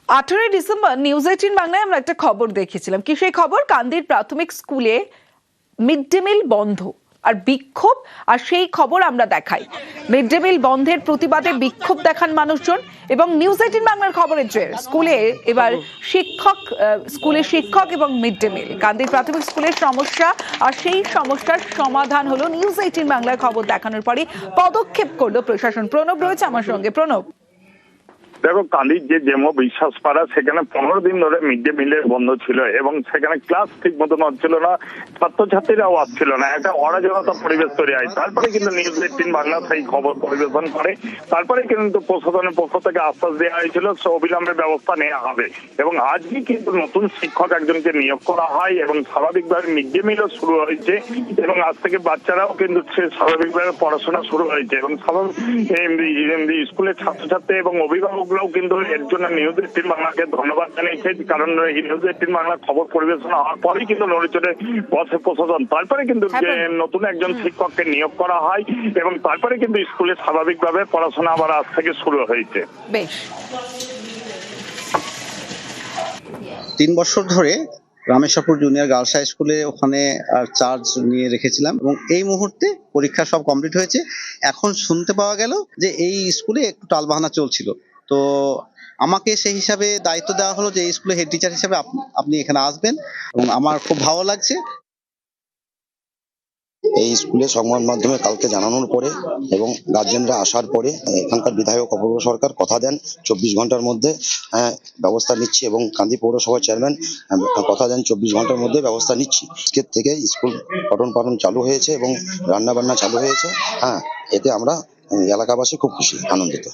18 December news 18 বাংলায় আমরা একটা খবর দেখেছিলাম। কি সেই খবর? কান্দির প্রাথমিক স্কুলে মিড ডে মিল বন্ধ আর বিক্ষোভ, আর সেই খবর আমরা দেখাই। মিড ডে মিল বন্ধের প্রতিবাদে বিক্ষোভ দেখান মানুষজন এবং নিউজ 18 বাংলার খবরের জের স্কুলে এবার স্কুলের শিক্ষক এবং মিড ডে মিল, কান্দির প্রাথমিক স্কুলের সমস্যা আর সেই সমস্যার সমাধান হলো নিউজ 18 বাংলার খবর দেখানোর পরই পদক্ষেপ করলো প্রশাসন। প্রণব রয়েছে আমার সঙ্গে। প্রণব, দেখো, কান্দির যে ডেমো বিশ্বাসপাড়া, সেখানে 15 দিন ধরে মিড ডে মিলের বন্ধ ছিল এবং সেখানে ক্লাস ঠিক মতন হচ্ছিল না, ছাত্রছাত্রীরাও আসছিল না, একটা অরাজকতা পরিবেশ তৈরি হয়। তারপরে কিন্তু নিউজ 18 বাংলা সেই খবর পরিবেশন করে। তারপরে কিন্তু প্রশাসনের পক্ষ থেকে আশ্বাস দেওয়া হয়েছিল অবিলম্বে ব্যবস্থা নেওয়া হবে এবং আজকে কিন্তু নতুন শিক্ষক একজনকে নিয়োগ করা হয় এবং স্বাভাবিকভাবে মিড ডে মিলও শুরু হয়েছে এবং আজ থেকে বাচ্চারাও কিন্তু স্বাভাবিকভাবে পড়াশোনা শুরু হয়েছে এবং স্কুলের ছাত্রছাত্রী এবং অভিভাবক কিন্তু এর জন্য নিউজ 18 বাংলাকে ধন্যবাদ জানিয়েছে, কারণ নিউজ 18 বাংলার খবর পরিবেশন হওয়ার পরেই কিন্তু নড়েচড়ে বসে প্রশাসন। তারপরে কিন্তু নতুন একজন শিক্ষককে নিয়োগ করা হয় এবং তারপরে কিন্তু স্কুলে স্বাভাবিকভাবে পড়াশোনা আবার আজ থেকে শুরু হয়েছে। বেশ 3 বছর ধরে রামেশ্বরপুর জুনিয়র গার্লস হাই স্কুলে ওখানে চার্জ নিয়ে রেখেছিলাম এবং এই মুহূর্তে পরীক্ষা সব কমপ্লিট হয়েছে। এখন শুনতে পাওয়া গেল যে এই স্কুলে একটু টালবাহানা চলছিল, তো আমাকে সেই হিসাবে দায়িত্ব দেওয়া হলো যে এই স্কুলে হেড টিচার হিসাবে আপনি এখানে আসবেন এবং আমার খুব ভালো লাগছে। এই স্কুলে সংবাদ মাধ্যমে কালকে জানানোর পরে এবং গার্জেনরা আসার পরে এখানকার বিধায়ক অপূর্ব সরকার কথা দেন 24 ঘন্টার মধ্যে ব্যবস্থা নিচ্ছি এবং কান্দি পৌরসভার চেয়ারম্যান কথা দেন 24 ঘন্টার মধ্যে ব্যবস্থা নিচ্ছি। আজকের থেকে স্কুল পঠন পাঠন চালু হয়েছে এবং রান্না বান্না চালু হয়েছে। এতে আমরা এলাকাবাসী খুব খুশি, আনন্দিত।